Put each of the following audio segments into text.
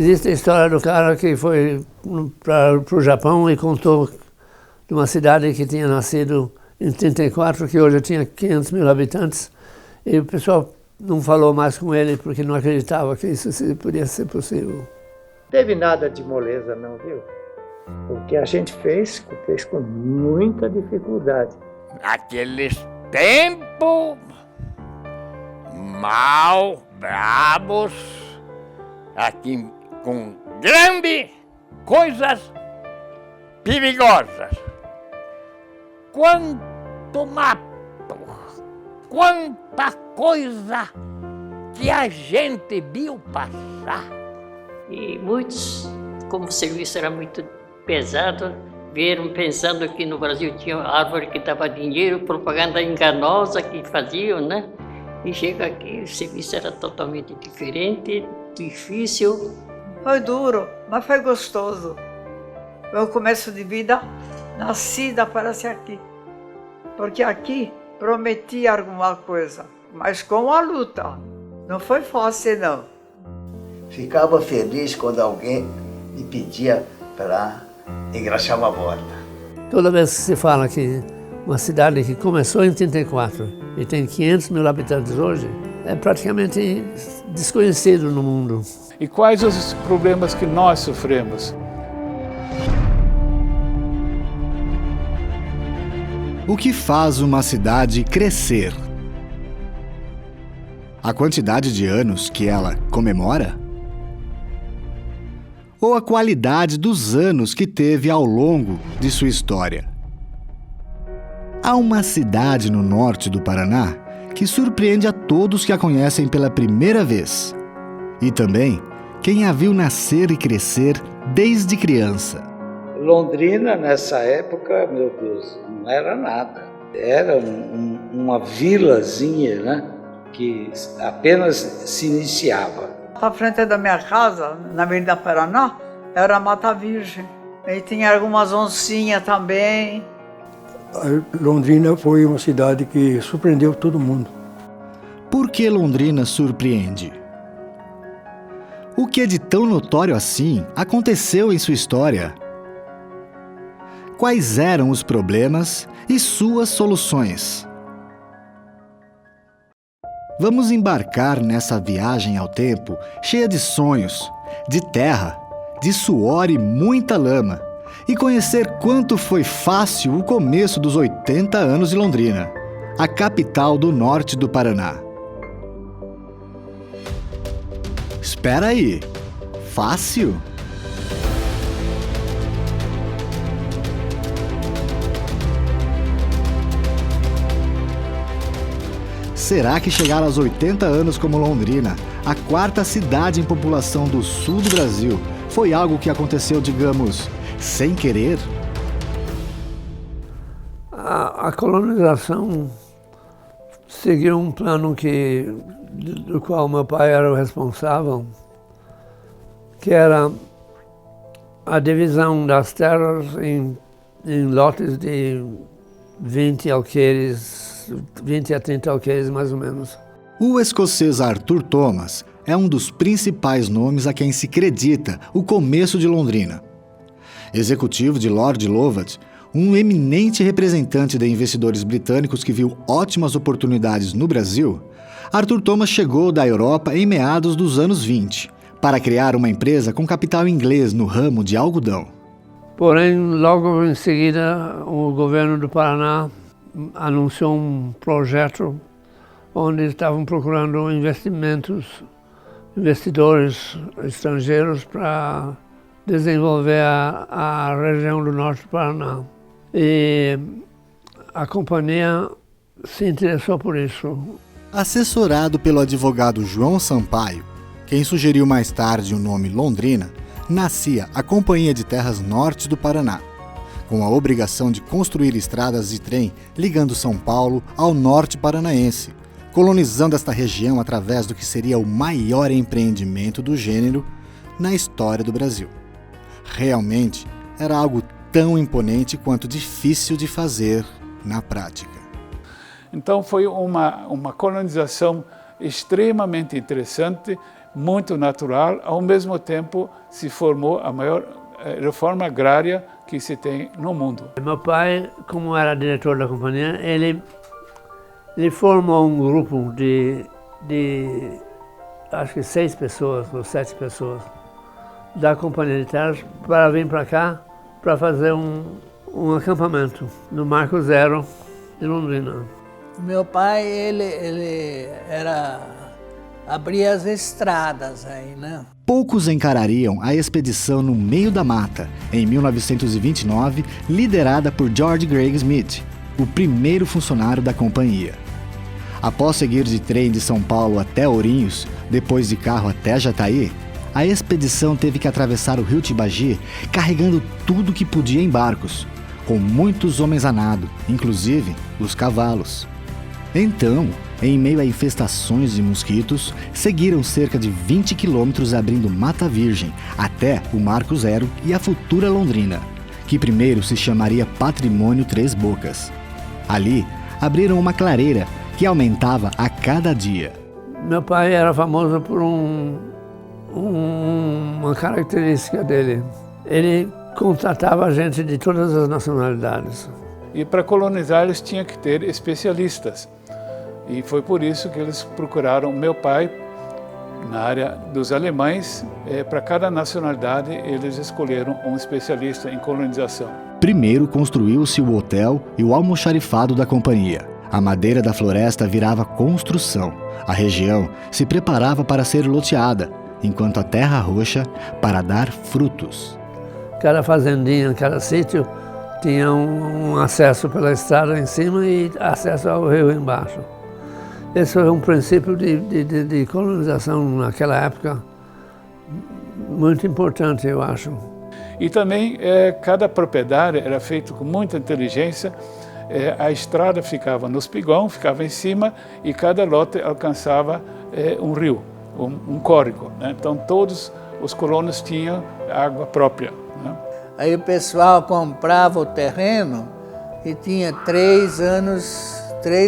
Existe a história do cara que foi para o Japão e contou de uma cidade que tinha nascido em 34, que hoje tinha 500 mil habitantes, e o pessoal não falou mais com ele porque não acreditava que isso podia ser possível. Não teve nada de moleza não, viu? O que a gente fez com muita dificuldade. Naqueles tempos mal, bravos, aqui com grandes coisas perigosas. Quanto mato, quanta coisa que a gente viu passar. E muitos, como o serviço era muito pesado, vieram pensando que no Brasil tinha árvore que dava dinheiro, propaganda enganosa que faziam, né? E chega aqui, o serviço era totalmente diferente, difícil. Foi duro, mas foi gostoso. Meu começo de vida, nascida parece aqui. Porque aqui prometia alguma coisa, mas com a luta. Não foi fácil, não. Ficava feliz quando alguém me pedia para engraxar uma bota. Toda vez que se fala que uma cidade que começou em 34 e tem 500 mil habitantes hoje, é praticamente desconhecido no mundo. E quais os problemas que nós sofremos? O que faz uma cidade crescer? A quantidade de anos que ela comemora? Ou a qualidade dos anos que teve ao longo de sua história? Há uma cidade no norte do Paraná que surpreende a todos que a conhecem pela primeira vez. E também quem a viu nascer e crescer desde criança. Londrina, nessa época, meu Deus, não era nada. Era uma vilazinha, né, que apenas se iniciava. À frente da minha casa, na Avenida Paraná, era Mata Virgem. E tinha algumas oncinhas também. Londrina foi uma cidade que surpreendeu todo mundo. Por que Londrina surpreende? O que é de tão notório assim aconteceu em sua história? Quais eram os problemas e suas soluções? Vamos embarcar nessa viagem ao tempo cheia de sonhos, de terra, de suor e muita lama, e conhecer quanto foi fácil o começo dos 80 anos de Londrina, a capital do norte do Paraná. Espera aí, fácil? Será que chegar aos 80 anos como Londrina, a quarta cidade em população do sul do Brasil, foi algo que aconteceu, digamos, sem querer? A colonização seguiu um plano do qual meu pai era o responsável, que era a divisão das terras em lotes de 20 alqueires, 20 a 30 alqueires mais ou menos. O escocês Arthur Thomas é um dos principais nomes a quem se acredita o começo de Londrina. Executivo de Lord Lovat, um eminente representante de investidores britânicos que viu ótimas oportunidades no Brasil, Arthur Thomas chegou da Europa em meados dos anos 20 para criar uma empresa com capital inglês no ramo de algodão. Porém, logo em seguida, o governo do Paraná anunciou um projeto onde estavam procurando investidores estrangeiros para desenvolver a região do norte do Paraná. E a companhia se interessou por isso. Assessorado pelo advogado João Sampaio, quem sugeriu mais tarde o nome Londrina, nascia a Companhia de Terras Norte do Paraná, com a obrigação de construir estradas de trem ligando São Paulo ao norte paranaense, colonizando esta região através do que seria o maior empreendimento do gênero na história do Brasil. Realmente era algo tão imponente quanto difícil de fazer na prática. Então foi uma colonização extremamente interessante, muito natural, ao mesmo tempo se formou a maior reforma agrária que se tem no mundo. Meu pai, como era diretor da companhia, ele formou um grupo de acho que 6 pessoas ou 7 pessoas da companhia de terras para vir para cá para fazer um acampamento no Marco Zero de Londrina. Meu pai, ele abria as estradas aí, né? Poucos encarariam a expedição no meio da mata, em 1929, liderada por George Craig Smith, o primeiro funcionário da companhia. Após seguir de trem de São Paulo até Ourinhos, depois de carro até Jataí, a expedição teve que atravessar o rio Tibagi carregando tudo que podia em barcos, com muitos homens a nado, inclusive os cavalos. Então, em meio a infestações de mosquitos, seguiram cerca de 20 quilômetros abrindo Mata Virgem até o Marco Zero e a futura Londrina, que primeiro se chamaria Patrimônio Três Bocas. Ali, abriram uma clareira que aumentava a cada dia. Meu pai era famoso por uma característica dele. Ele contratava gente de todas as nacionalidades. E para colonizar eles tinham que ter especialistas. E foi por isso que eles procuraram meu pai na área dos alemães. Para cada nacionalidade eles escolheram um especialista em colonização. Primeiro construiu-se o hotel e o almoxarifado da companhia. A madeira da floresta virava construção. A região se preparava para ser loteada, enquanto a terra roxa para dar frutos. Cada fazendinha, cada sítio tinha um acesso pela estrada em cima e acesso ao rio embaixo. Esse foi um princípio de colonização naquela época muito importante, eu acho. E também cada propriedade era feita com muita inteligência. A estrada ficava no espigão, ficava em cima e cada lote alcançava um rio, um córrego, né? Então todos os colonos tinham água própria, né? Aí o pessoal comprava o terreno e tinha 3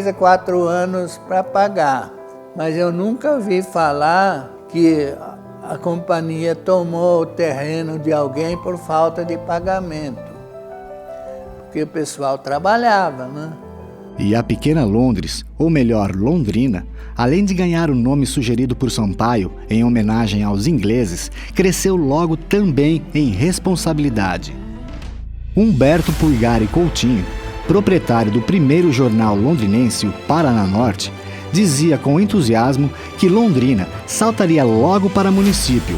a 4 anos para pagar. Mas eu nunca ouvi falar que a companhia tomou o terreno de alguém por falta de pagamento. Porque o pessoal trabalhava, né? E a pequena Londres, ou melhor, Londrina, além de ganhar o nome sugerido por Sampaio em homenagem aos ingleses, cresceu logo também em responsabilidade. Humberto Pulgari Coutinho, proprietário do primeiro jornal londrinense, o Paraná Norte, dizia com entusiasmo que Londrina saltaria logo para município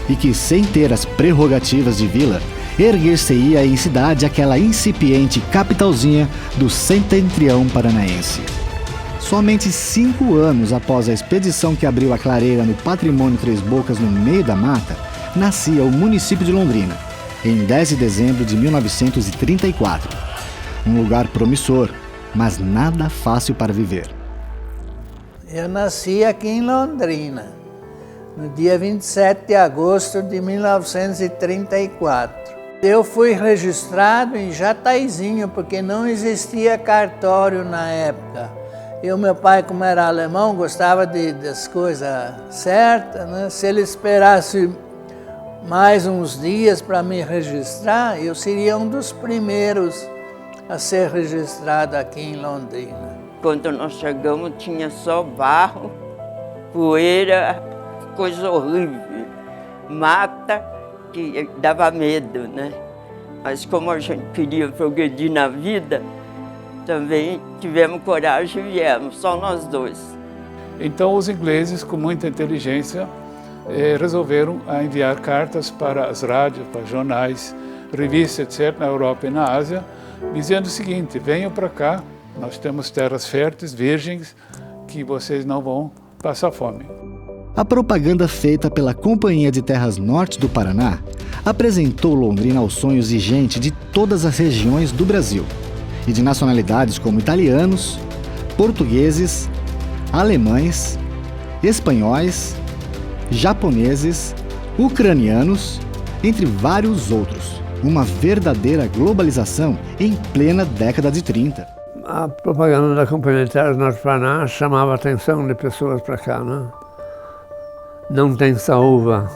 e que, sem ter as prerrogativas de vila, erguer-se-ia em cidade aquela incipiente capitalzinha do setentrião paranaense. Somente 5 anos após a expedição que abriu a clareira no Patrimônio Três Bocas no meio da mata, nascia o município de Londrina, em 10 de dezembro de 1934. Um lugar promissor, mas nada fácil para viver. Eu nasci aqui em Londrina, no dia 27 de agosto de 1934. Eu fui registrado em Jataizinho, porque não existia cartório na época. Meu pai, como era alemão, gostava das coisas certas, né? Se ele esperasse mais uns dias para me registrar, eu seria um dos primeiros a ser registrado aqui em Londrina. Quando nós chegamos, tinha só barro, poeira, coisa horrível, mata, que dava medo, né? Mas como a gente queria progredir na vida, também tivemos coragem e viemos, só nós dois. Então os ingleses, com muita inteligência, resolveram enviar cartas para as rádios, para jornais, revistas, etc., na Europa e na Ásia, dizendo o seguinte: venham para cá, nós temos terras férteis, virgens, que vocês não vão passar fome. A propaganda feita pela Companhia de Terras Norte do Paraná apresentou Londrina aos sonhos de gente de todas as regiões do Brasil e de nacionalidades como italianos, portugueses, alemães, espanhóis, japoneses, ucranianos, entre vários outros. Uma verdadeira globalização em plena década de 30. A propaganda da Companhia de Terras Norte do Paraná chamava a atenção de pessoas para cá, né? não tem saúva.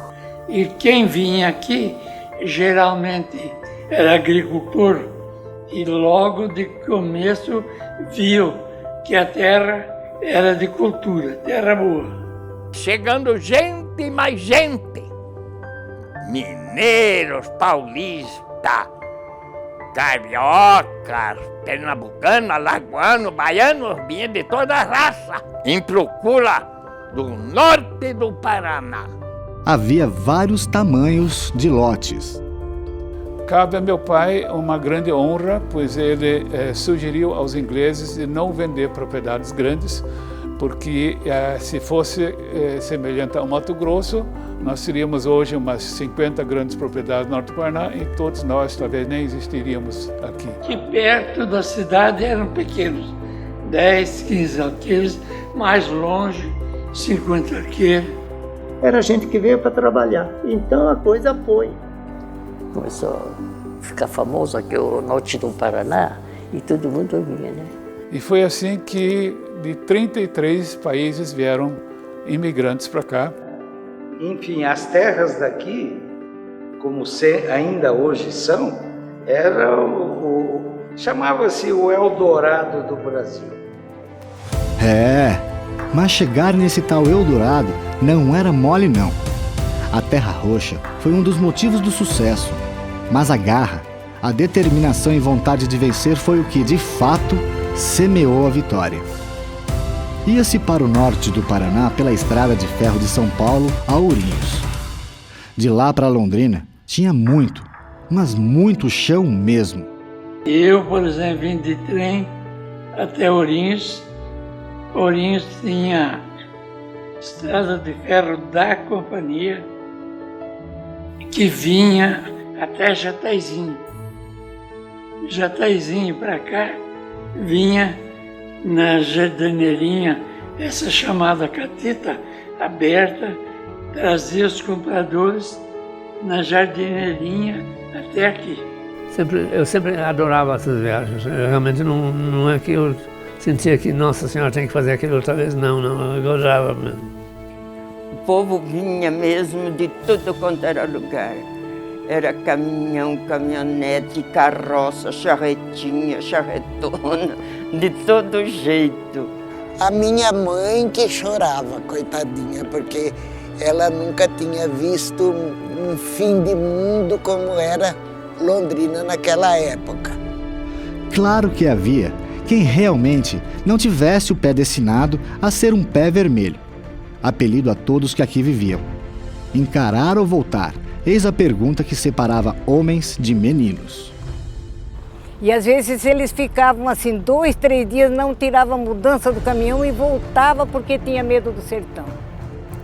E quem vinha aqui geralmente era agricultor e logo de começo viu que a terra era de cultura, terra boa. Chegando gente e mais gente. Mineiros, paulistas, cariocas, pernambucanos, alagoanos, baianos, vinha de toda a raça, em procura do norte do Paraná. Havia vários tamanhos de lotes. Cabe a meu pai uma grande honra, pois ele sugeriu aos ingleses de não vender propriedades grandes, porque se fosse semelhante ao Mato Grosso, nós teríamos hoje umas 50 grandes propriedades no norte do Paraná e todos nós talvez nem existiríamos aqui. Que perto da cidade eram pequenos, 10, 15 alqueires, mais longe, 50 alqueires. Era gente que veio para trabalhar, então a coisa foi. Começou a ficar famoso aqui o norte do Paraná e todo mundo vinha, né? E foi assim que de 33 países vieram imigrantes para cá. Enfim, as terras daqui, como ainda hoje são, era chamava-se o Eldorado do Brasil. Mas chegar nesse tal Eldorado não era mole não. A Terra Roxa foi um dos motivos do sucesso, mas a garra, a determinação e vontade de vencer foi o que, de fato, semeou a vitória. Ia-se para o norte do Paraná pela estrada de ferro de São Paulo a Ourinhos. De lá para Londrina tinha muito, mas muito chão mesmo. Eu, por exemplo, vim de trem até Ourinhos. Ourinhos tinha estrada de ferro da companhia que vinha até Jataizinho. Jataizinho para cá vinha na jardineirinha, essa chamada cateta aberta, trazia os compradores na jardineirinha até aqui. Eu sempre adorava essas viagens. Realmente não é que eu sentia que Nossa Senhora tem que fazer aquilo outra vez, não, eu gostava mesmo. O povo vinha mesmo de tudo quanto era lugar. Era caminhão, caminhonete, carroça, charretinha, charretona, de todo jeito. A minha mãe que chorava, coitadinha, porque ela nunca tinha visto um fim de mundo como era Londrina naquela época. Claro que havia quem realmente não tivesse o pé destinado a ser um pé vermelho, apelido a todos que aqui viviam. Encarar ou voltar? Eis a pergunta que separava homens de meninos. E às vezes eles ficavam assim 2, 3 dias, não tiravam a mudança do caminhão e voltava porque tinha medo do sertão.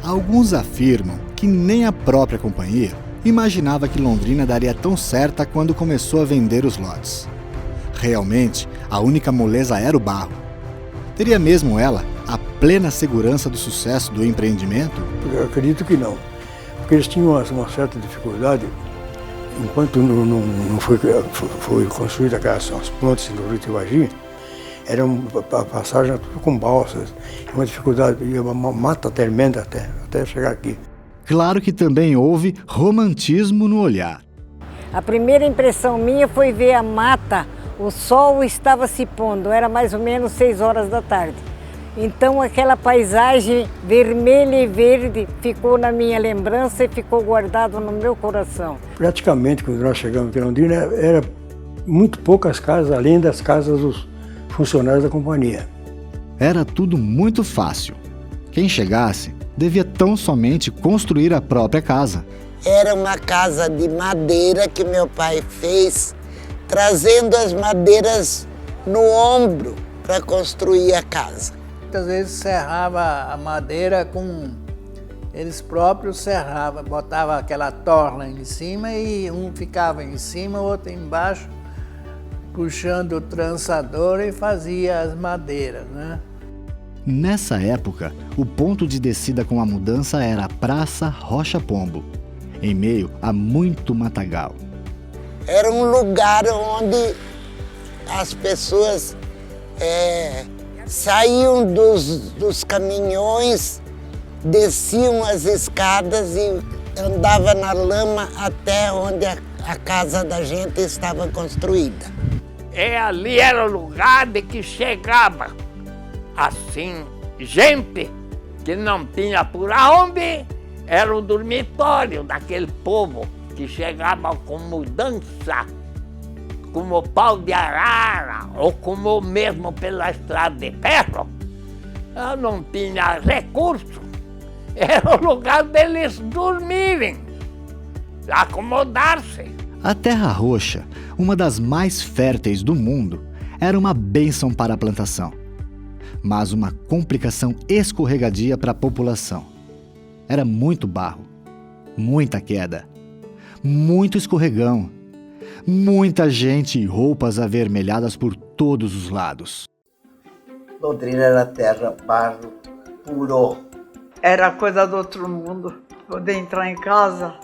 Alguns afirmam que nem a própria companhia imaginava que Londrina daria tão certa quando começou a vender os lotes. Realmente, a única moleza era o barro. Teria mesmo ela a plena segurança do sucesso do empreendimento? Eu acredito que não. Porque eles tinham uma certa dificuldade, enquanto não foi construída as pontes do Rio Tibagi, era a passagem tudo com balsas, uma dificuldade, uma mata tremenda até chegar aqui. Claro que também houve romantismo no olhar. A primeira impressão minha foi ver a mata, o sol estava se pondo, era mais ou menos 6 horas da tarde. Então aquela paisagem vermelha e verde ficou na minha lembrança e ficou guardado no meu coração. Praticamente, quando nós chegamos aqui em Londrina, era muito poucas casas, além das casas dos funcionários da companhia. Era tudo muito fácil. Quem chegasse devia tão somente construir a própria casa. Era uma casa de madeira que meu pai fez, trazendo as madeiras no ombro para construir a casa. Muitas vezes serrava a madeira com... Eles próprios serravam, botavam aquela torna em cima e um ficava em cima, o outro embaixo, puxando o trançador e fazia as madeiras, né? Nessa época, o ponto de descida com a mudança era a Praça Rocha Pombo, em meio a muito matagal. Era um lugar onde as pessoas saíam dos caminhões desciam as escadas e andava na lama até onde a casa da gente estava construída. Ali era o lugar de que chegava, assim, gente que não tinha por onde, era o dormitório daquele povo que chegava com mudança, como pau de arara, ou como mesmo pela estrada de ferro. Eu não tinha recurso, era o lugar deles dormirem, acomodar-se. A Terra Roxa, uma das mais férteis do mundo, era uma bênção para a plantação, mas uma complicação escorregadia para a população. Era muito barro, muita queda, muito escorregão, muita gente e roupas avermelhadas por todos os lados. Londrina era terra, barro puro. Era coisa do outro mundo. Poder entrar em casa,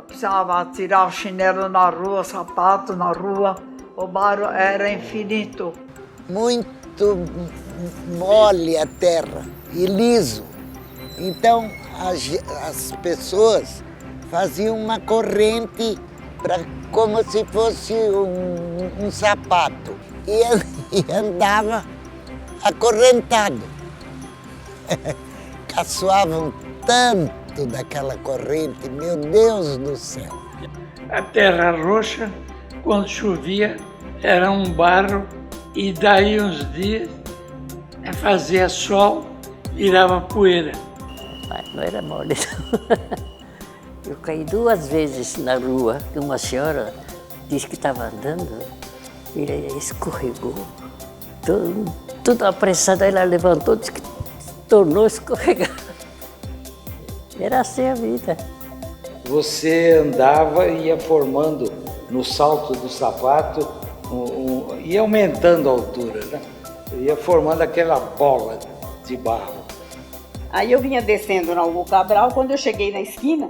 precisava tirar o chinelo na rua, sapato na rua. O barro era infinito. Muito mole a terra e liso. Então as pessoas faziam uma corrente como se fosse um sapato e andava acorrentado. Caçoavam tanto daquela corrente, meu Deus do céu. A Terra Roxa, quando chovia, era um barro e daí uns dias fazia sol, virava poeira. Mas não era mole. Eu caí 2 vezes na rua, que uma senhora disse que estava andando e escorregou. Tudo apressado, ela levantou, disse que tornou a escorregar. Era assim a vida. Você andava e ia formando no salto do sapato, ia aumentando a altura, né? Ia formando aquela bola de barro. Aí eu vinha descendo na Hugo Cabral, quando eu cheguei na esquina,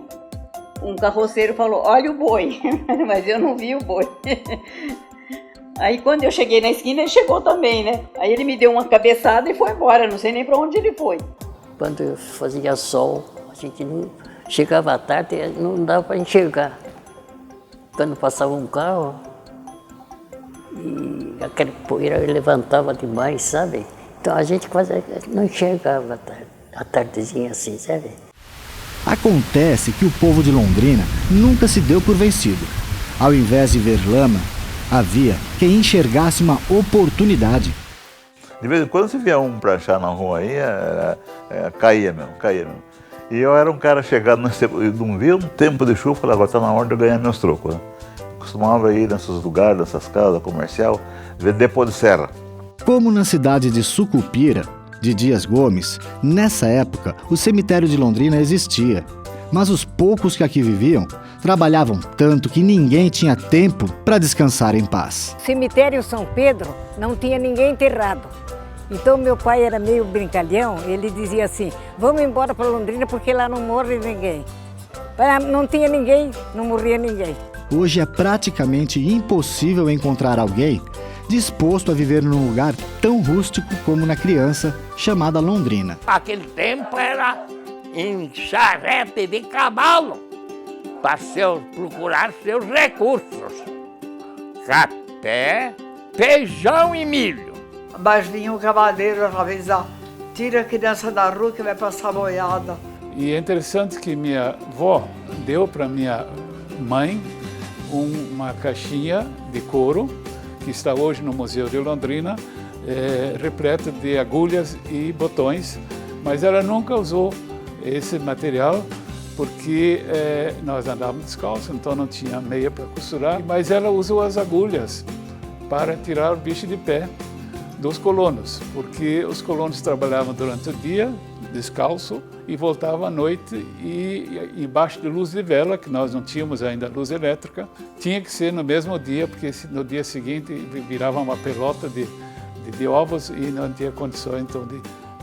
um carroceiro falou, olha o boi, mas eu não vi o boi. Aí quando eu cheguei na esquina, ele chegou também, né? Aí ele me deu uma cabeçada e foi embora, não sei nem para onde ele foi. Quando fazia sol, a gente não chegava à tarde, não dava para enxergar. Quando passava um carro, e aquela poeira levantava demais, sabe? Então a gente quase não enxergava a tardezinha assim, sabe? Acontece que o povo de Londrina nunca se deu por vencido. Ao invés de ver lama, havia quem enxergasse uma oportunidade. De vez em quando se via um pranchar na rua aí, caía mesmo. E eu era um cara chegado, não via um tempo de chuva, falei, agora está na hora de eu ganhar meus trocos. Né? Costumava ir nesses lugares, nessas casas comerciais, vender pó de serra. Como na cidade de Sucupira, de Dias Gomes, nessa época o cemitério de Londrina existia, mas os poucos que aqui viviam trabalhavam tanto que ninguém tinha tempo para descansar em paz. Cemitério São Pedro não tinha ninguém enterrado. Então meu pai era meio brincalhão, ele dizia assim, vamos embora para Londrina porque lá não morre ninguém. Não tinha ninguém, não morria ninguém. Hoje é praticamente impossível encontrar alguém disposto a viver num lugar tão rústico como na criança chamada Londrina. Aquele tempo era em charrete de cavalo para procurar seus recursos. Café, feijão e milho. Mas vinha um cavaleiro avisar, tira a criança da rua que vai passar boiada. E é interessante que minha avó deu para minha mãe uma caixinha de couro, que está hoje no Museu de Londrina, repleta de agulhas e botões, mas ela nunca usou esse material porque nós andávamos descalços, então não tinha meia para costurar, mas ela usou as agulhas para tirar o bicho de pé dos colonos, porque os colonos trabalhavam durante o dia, descalço, e voltavam à noite e embaixo de luz de vela, que nós não tínhamos ainda luz elétrica, tinha que ser no mesmo dia, porque no dia seguinte virava uma pelota de ovos e não tinha condições então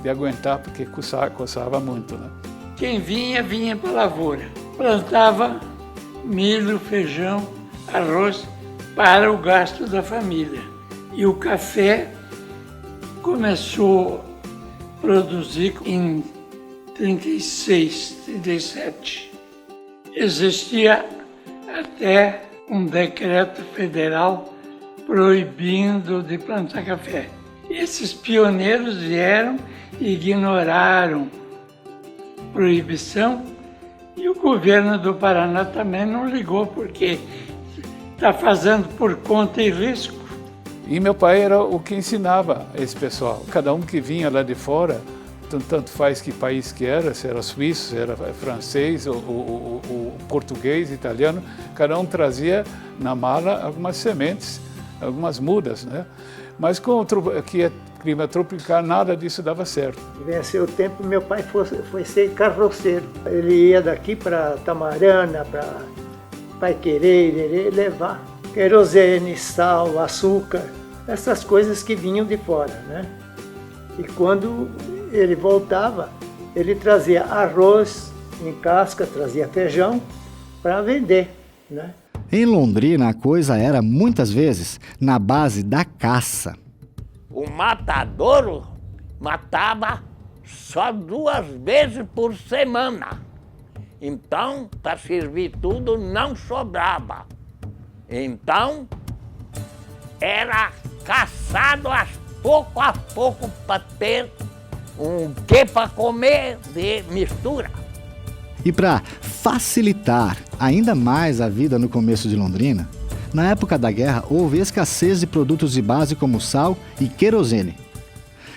de aguentar, porque coçava muito, né? Quem vinha para a lavoura, plantava milho, feijão, arroz para o gasto da família. E o café começou a produzir em 36, 37. Existia até um decreto federal proibindo de plantar café. Esses pioneiros vieram e ignoraram a proibição e o governo do Paraná também não ligou, porque está fazendo por conta e risco. E meu pai era o que ensinava esse pessoal. Cada um que vinha lá de fora, tanto faz que país que era, se era suíço, se era francês, ou português, italiano, cada um trazia na mala algumas sementes, algumas mudas, né? Mas com aqui é clima tropical, nada disso dava certo. Venceu o tempo, meu pai foi ser carroceiro. Ele ia daqui para Tamarana, para Paiquerê, levar querosene, sal, açúcar, essas coisas que vinham de fora, né? E quando ele voltava, ele trazia arroz em casca, trazia feijão para vender, né? Em Londrina, a coisa era, muitas vezes, na base da caça. O matadouro matava só 2 vezes por semana. Então, para servir tudo, não sobrava. Então, era caçado pouco a pouco para ter um quê para comer de mistura. E para facilitar ainda mais a vida no começo de Londrina, na época da guerra houve escassez de produtos de base como sal e querosene.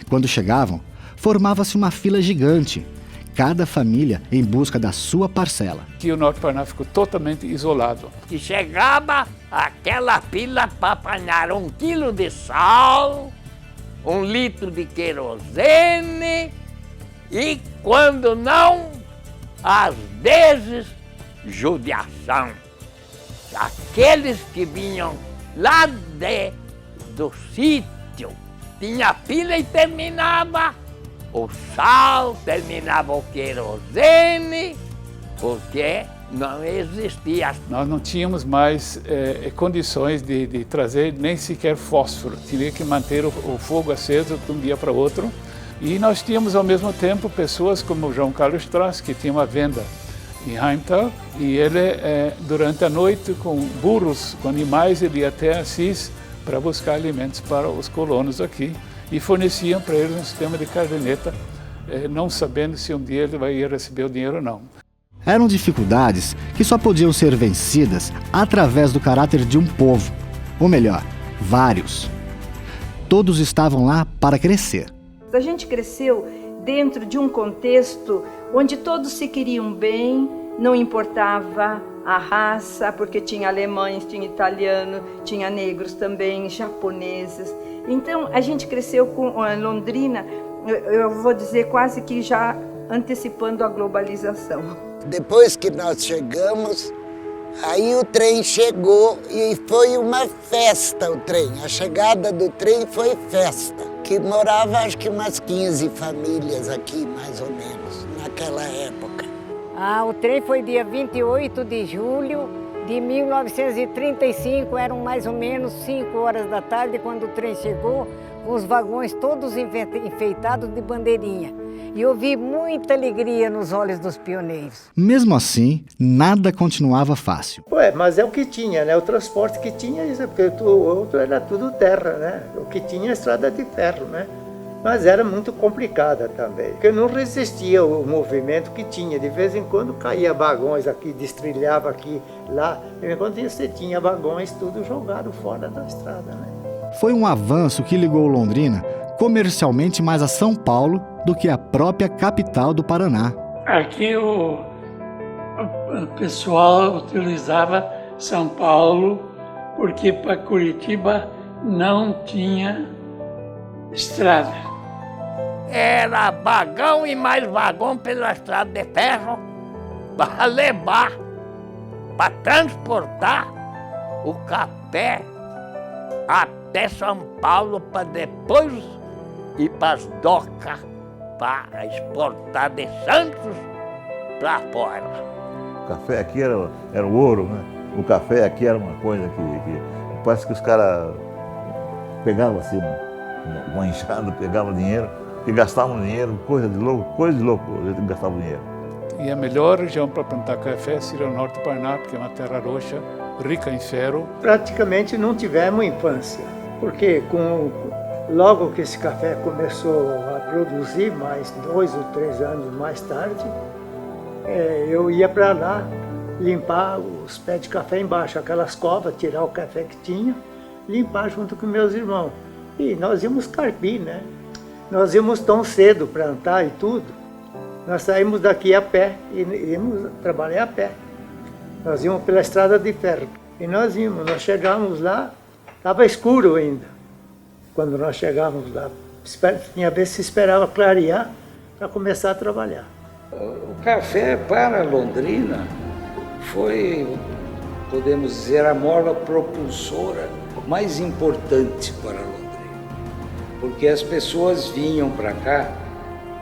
Quando chegavam, formava-se uma fila gigante, cada família em busca da sua parcela. Que o Norte Paraná ficou totalmente isolado. Que chegava aquela fila para apanhar 1 quilo de sal, 1 litro de querosene e, quando não, às vezes, judiação. Aqueles que vinham lá do sítio, tinha fila e terminava o sal, terminava o querosene, porque não existia. Nós não tínhamos mais condições de trazer nem sequer fósforo. Tinha que manter o fogo aceso de um dia para outro. E nós tínhamos, ao mesmo tempo, pessoas como o João Carlos Strass, que tinha uma venda em Heimtal, e ele, durante a noite, com burros, com animais, ele ia até Assis para buscar alimentos para os colonos aqui, e forneciam para eles um sistema de caderneta, não sabendo se um dia ele ia receber o dinheiro ou não. Eram dificuldades que só podiam ser vencidas através do caráter de um povo, ou melhor, vários. Todos estavam lá para crescer. A gente cresceu dentro de um contexto onde todos se queriam bem, não importava a raça, porque tinha alemães, tinha italiano, tinha negros também, japoneses. Então a gente cresceu com Londrina, eu vou dizer quase que já antecipando a globalização. Depois que nós chegamos, aí o trem chegou e foi uma festa o trem. A chegada do trem foi festa. Que morava acho que umas 15 famílias aqui, mais ou menos, naquela época. O trem foi dia 28 de julho de 1935, eram mais ou menos 5 horas da tarde quando o trem chegou, com os vagões todos enfeitados de bandeirinha. E eu vi muita alegria nos olhos dos pioneiros. Mesmo assim, nada continuava fácil. Mas é o que tinha, né? O transporte que tinha, porque o outro era tudo terra, né? O que tinha é estrada de ferro, né? Mas era muito complicada também, porque não resistia o movimento que tinha. De vez em quando caía vagões aqui, destrilhava aqui, lá. De vez em quando você tinha vagões tudo jogado fora da estrada, né? Foi um avanço que ligou Londrina comercialmente mais a São Paulo do que a própria capital do Paraná. Aqui o pessoal utilizava São Paulo porque para Curitiba não tinha estrada. Era vagão e mais vagão pela estrada de ferro para levar, para transportar o café até São Paulo para depois ir para as docas para exportar de Santos para fora. O café aqui era o ouro, né? O café aqui era uma coisa que parece que os caras pegavam assim, uma enxada, pegavam dinheiro que gastavam dinheiro, coisa de louco, gastavam dinheiro. E a melhor região para plantar café seria o norte do Paraná, porque é uma terra roxa, rica em ferro. Praticamente não tivemos infância, porque logo que esse café começou a produzir, mais 2 ou 3 anos mais tarde, eu ia para lá limpar os pés de café embaixo, aquelas covas, tirar o café que tinha, limpar junto com meus irmãos. E nós íamos carpir, né? Nós íamos tão cedo plantar e tudo. Nós saímos daqui a pé e íamos trabalhar a pé. Nós íamos pela estrada de ferro. E nós chegamos lá, estava escuro ainda. Quando nós chegamos lá, tinha vez que se esperava clarear para começar a trabalhar. O café para Londrina foi, podemos dizer, a mola propulsora mais importante para Londrina. Porque as pessoas vinham para cá,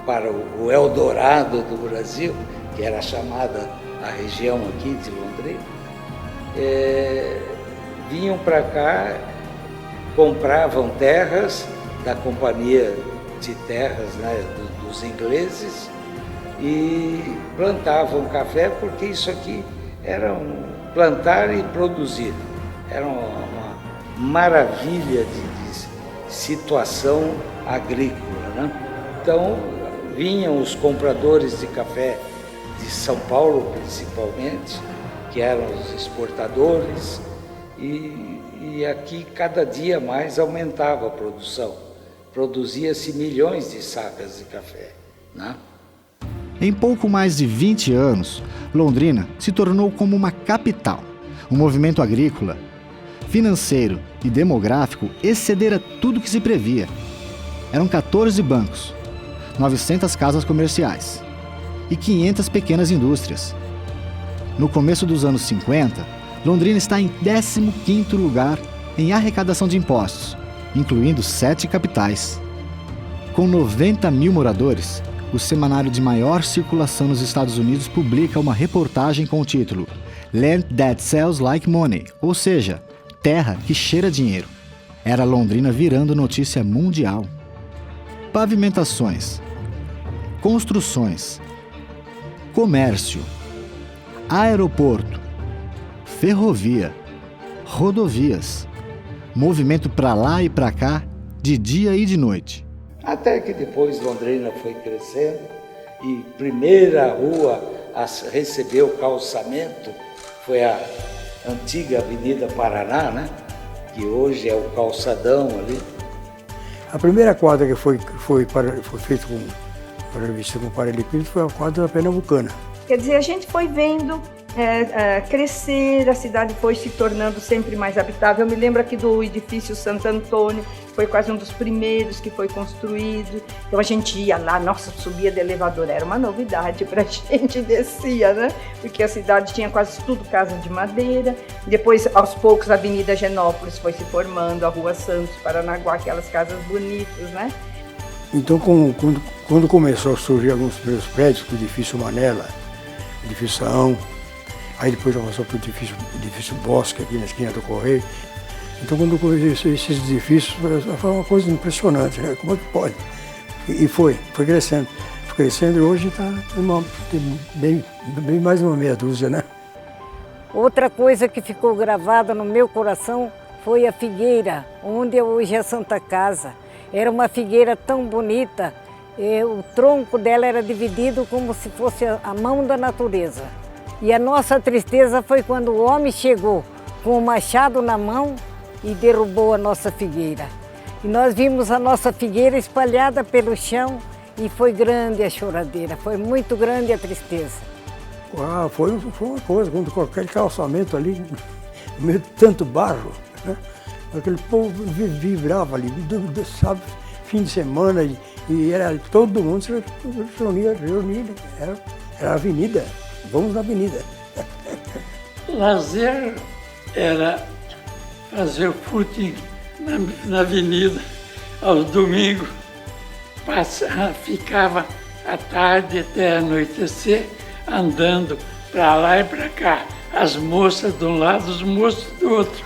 para o Eldorado do Brasil, que era chamada a região aqui de Londrina, vinham para cá, compravam terras da Companhia de Terras, né, dos ingleses, e plantavam café, porque isso aqui era plantar e produzir. Era uma maravilha de situação agrícola, né? Então, vinham os compradores de café de São Paulo, principalmente, que eram os exportadores, e aqui cada dia mais aumentava a produção. Produzia-se milhões de sacas de café, né? Em pouco mais de 20 anos, Londrina se tornou como uma capital. O movimento agrícola, financeiro e demográfico excedera tudo que se previa. Eram 14 bancos, 900 casas comerciais e 500 pequenas indústrias. No começo dos anos 50, Londrina está em 15º lugar em arrecadação de impostos, incluindo 7 capitais. Com 90 mil moradores, o semanário de maior circulação nos Estados Unidos publica uma reportagem com o título Land That Sells Like Money, ou seja, terra que cheira dinheiro. Era Londrina virando notícia mundial. Pavimentações, construções, comércio, aeroporto, ferrovia, rodovias, movimento para lá e para cá, de dia e de noite. Até que depois Londrina foi crescendo e primeira rua a receber o calçamento foi a antiga Avenida Paraná, né? Que hoje é o calçadão ali. A primeira quadra que foi feita para a revista com paralelepípedo foi a quadra pernambucana. Quer dizer, a gente foi vendo crescer, a cidade foi se tornando sempre mais habitável. Eu me lembro aqui do edifício Santo Antônio, que foi quase um dos primeiros que foi construído. Então a gente ia lá, nossa, subia de elevador, era uma novidade para a gente, descia, né? Porque a cidade tinha quase tudo casa de madeira. Depois, aos poucos, a Avenida Genópolis foi se formando, a Rua Santos, Paranaguá, aquelas casas bonitas, né? Então, quando começou a surgir alguns primeiros prédios, o edifício Manela, o edifício Saão, aí depois já passou para o edifício Bosque, aqui na esquina do Correio. Então, quando conheci esses edifícios, foi uma coisa impressionante, né? Como é que pode? E foi crescendo. Foi crescendo e hoje está bem mais de uma meia dúzia, né? Outra coisa que ficou gravada no meu coração foi a figueira, onde hoje é a Santa Casa. Era uma figueira tão bonita, o tronco dela era dividido como se fosse a mão da natureza. E a nossa tristeza foi quando o homem chegou com o machado na mão e derrubou a nossa figueira. E nós vimos a nossa figueira espalhada pelo chão e foi grande a choradeira, foi muito grande a tristeza. Foi uma coisa, quando com aquele calçamento ali, no meio de tanto barro, né? Aquele povo vibrava ali, sabe, fim de semana, e era todo mundo se reunia, era a avenida. Vamos na avenida. Lazer era fazer o footing na avenida aos domingos. Ficava à tarde até anoitecer andando para lá e para cá. As moças de um lado, os moços do outro.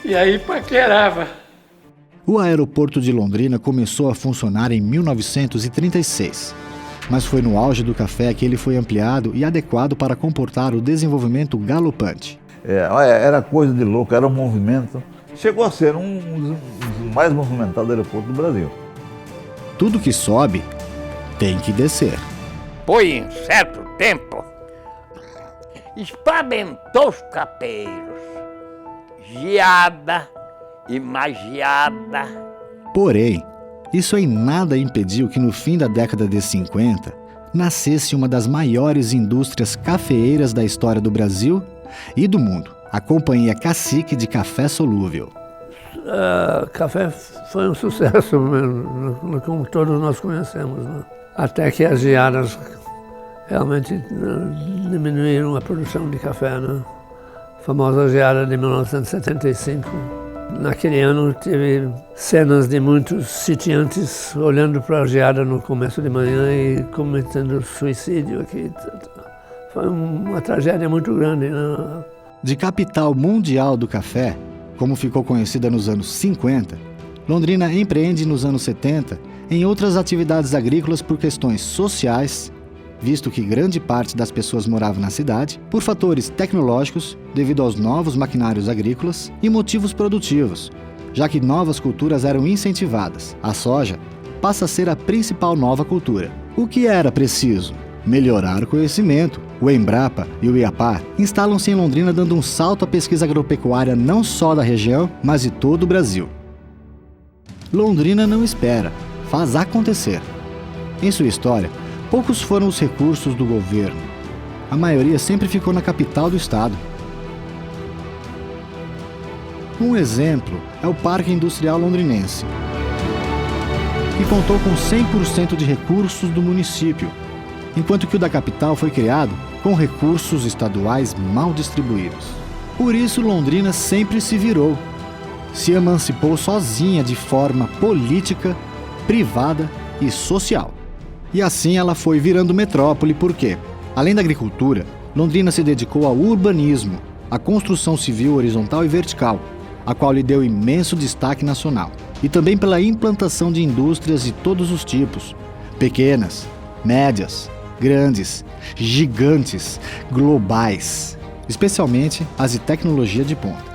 E aí paquerava. O aeroporto de Londrina começou a funcionar em 1936, mas foi no auge do café que ele foi ampliado e adequado para comportar o desenvolvimento galopante. Era coisa de louco, era um movimento. Chegou a ser um dos mais movimentados aeroportos do Brasil. Tudo que sobe tem que descer. Por em certo tempo, espaventou os capeiros, geada e mais geada. Porém, isso em nada impediu que no fim da década de 50 nascesse uma das maiores indústrias cafeeiras da história do Brasil e do mundo, a Companhia Cacique de Café Solúvel. Café foi um sucesso, como todos nós conhecemos, né? Até que as geadas realmente diminuíram a produção de café, né? A famosa geada de 1975. Naquele ano teve cenas de muitos sitiantes olhando para a geada no começo de manhã e cometendo suicídio aqui. Foi uma tragédia muito grande, né? De capital mundial do café, como ficou conhecida nos anos 50, Londrina empreende nos anos 70 em outras atividades agrícolas por questões sociais, visto que grande parte das pessoas morava na cidade, por fatores tecnológicos, devido aos novos maquinários agrícolas, e motivos produtivos, já que novas culturas eram incentivadas. A soja passa a ser a principal nova cultura. O que era preciso? Melhorar o conhecimento. O Embrapa e o IAPAR instalam-se em Londrina, dando um salto à pesquisa agropecuária não só da região, mas de todo o Brasil. Londrina não espera, faz acontecer. Em sua história, poucos foram os recursos do governo. A maioria sempre ficou na capital do estado. Um exemplo é o Parque Industrial Londrinense, que contou com 100% de recursos do município, enquanto que o da capital foi criado com recursos estaduais mal distribuídos. Por isso, Londrina sempre se virou, se emancipou sozinha de forma política, privada e social. E assim ela foi virando metrópole porque, além da agricultura, Londrina se dedicou ao urbanismo, à construção civil horizontal e vertical, a qual lhe deu imenso destaque nacional, e também pela implantação de indústrias de todos os tipos, pequenas, médias, grandes, gigantes, globais, especialmente as de tecnologia de ponta.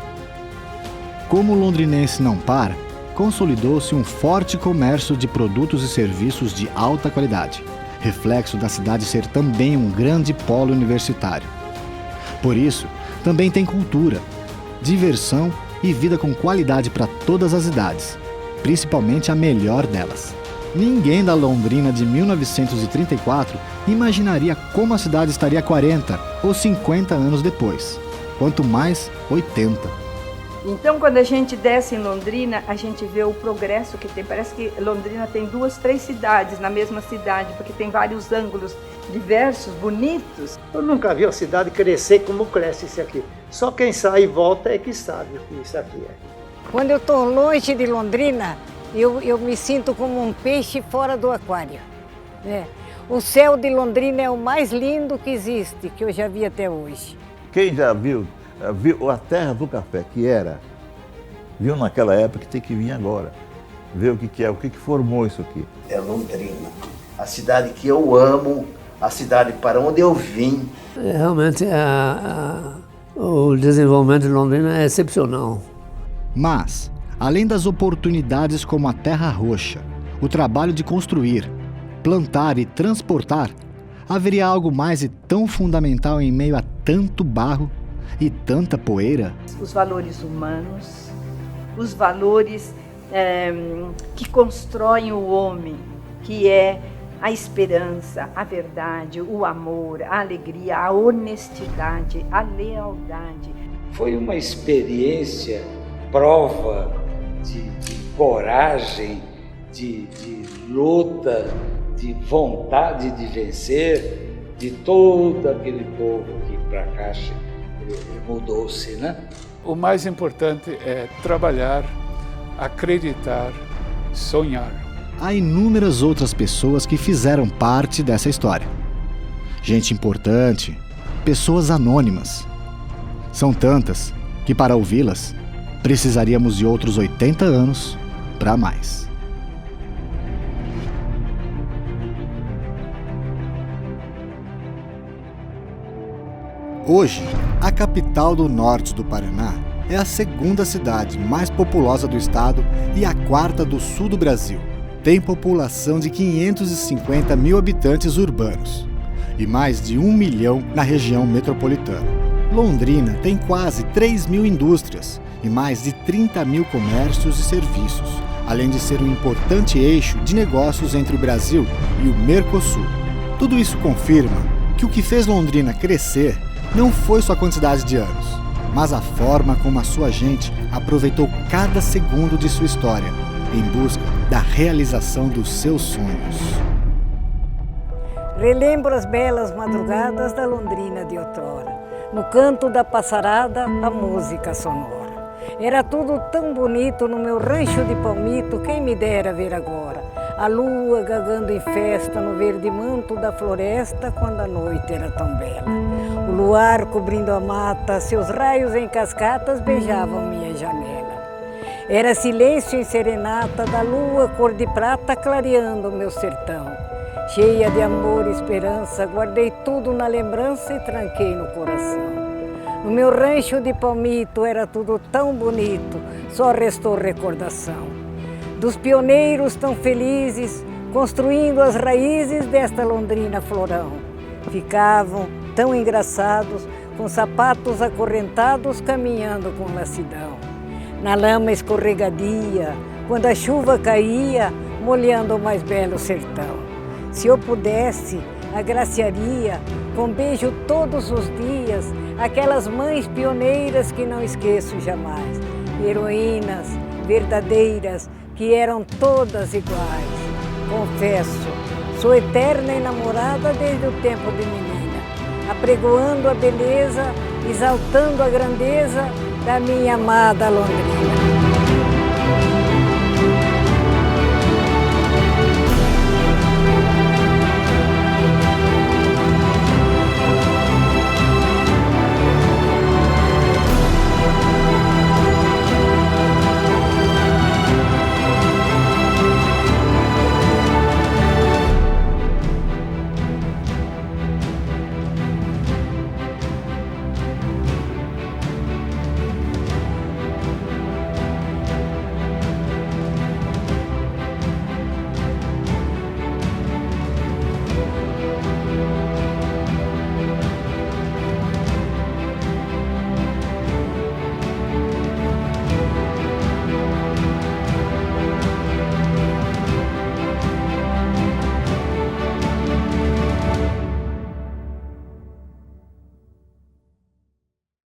Como o londrinense não para, consolidou-se um forte comércio de produtos e serviços de alta qualidade, reflexo da cidade ser também um grande polo universitário. Por isso, também tem cultura, diversão e vida com qualidade para todas as idades, principalmente a melhor delas. Ninguém da Londrina de 1934 imaginaria como a cidade estaria 40 ou 50 anos depois, quanto mais 80. Então, quando a gente desce em Londrina, a gente vê o progresso que tem. Parece que Londrina tem 2, 3 cidades na mesma cidade, porque tem vários ângulos diversos, bonitos. Eu nunca vi a cidade crescer como cresce isso aqui. Só quem sai e volta é que sabe o que isso aqui é. Quando eu estou longe de Londrina, eu me sinto como um peixe fora do aquário. O céu de Londrina é o mais lindo que existe, que eu já vi até hoje. Quem já viu a terra do café, que era, viu naquela época, que tem que vir agora. Ver o que é, o que formou isso aqui. É Londrina, a cidade que eu amo, a cidade para onde eu vim. Realmente, o desenvolvimento de Londrina é excepcional. Mas, além das oportunidades como a terra roxa, o trabalho de construir, plantar e transportar, haveria algo mais e tão fundamental em meio a tanto barro e tanta poeira? Os valores humanos, os valores que constroem o homem, que é a esperança, a verdade, o amor, a alegria, a honestidade, a lealdade. Foi uma experiência, prova de coragem, de luta, de vontade de vencer de todo aquele povo que para cá mudou-se, né? O mais importante é trabalhar, acreditar, sonhar. Há inúmeras outras pessoas que fizeram parte dessa história. Gente importante, pessoas anônimas. São tantas que, para ouvi-las, precisaríamos de outros 80 anos para mais. Hoje, a capital do norte do Paraná é a segunda cidade mais populosa do estado e a quarta do sul do Brasil. Tem população de 550 mil habitantes urbanos e mais de 1 milhão na região metropolitana. Londrina tem quase 3 mil indústrias e mais de 30 mil comércios e serviços, além de ser um importante eixo de negócios entre o Brasil e o Mercosul. Tudo isso confirma que o que fez Londrina crescer não foi só a quantidade de anos, mas a forma como a sua gente aproveitou cada segundo de sua história em busca da realização dos seus sonhos. Relembro as belas madrugadas da Londrina de outrora. No canto da passarada, a música sonora. Era tudo tão bonito no meu rancho de palmito, quem me dera ver agora. A lua gagando em festa no verde manto da floresta, quando a noite era tão bela. O luar cobrindo a mata, seus raios em cascatas beijavam minha janela. Era silêncio em serenata da lua cor de prata clareando o meu sertão. Cheia de amor e esperança, guardei tudo na lembrança e tranquei no coração. No meu rancho de palmito era tudo tão bonito, só restou recordação. Dos pioneiros tão felizes, construindo as raízes desta Londrina florão. Ficavam tão engraçados, com sapatos acorrentados, caminhando com lassidão. Na lama escorregadia, quando a chuva caía, molhando o mais belo sertão. Se eu pudesse, agraciaria, com beijo todos os dias, aquelas mães pioneiras que não esqueço jamais. Heroínas verdadeiras, que eram todas iguais. Confesso, sou eterna enamorada desde o tempo de menina, apregoando a beleza, exaltando a grandeza da minha amada Londrina.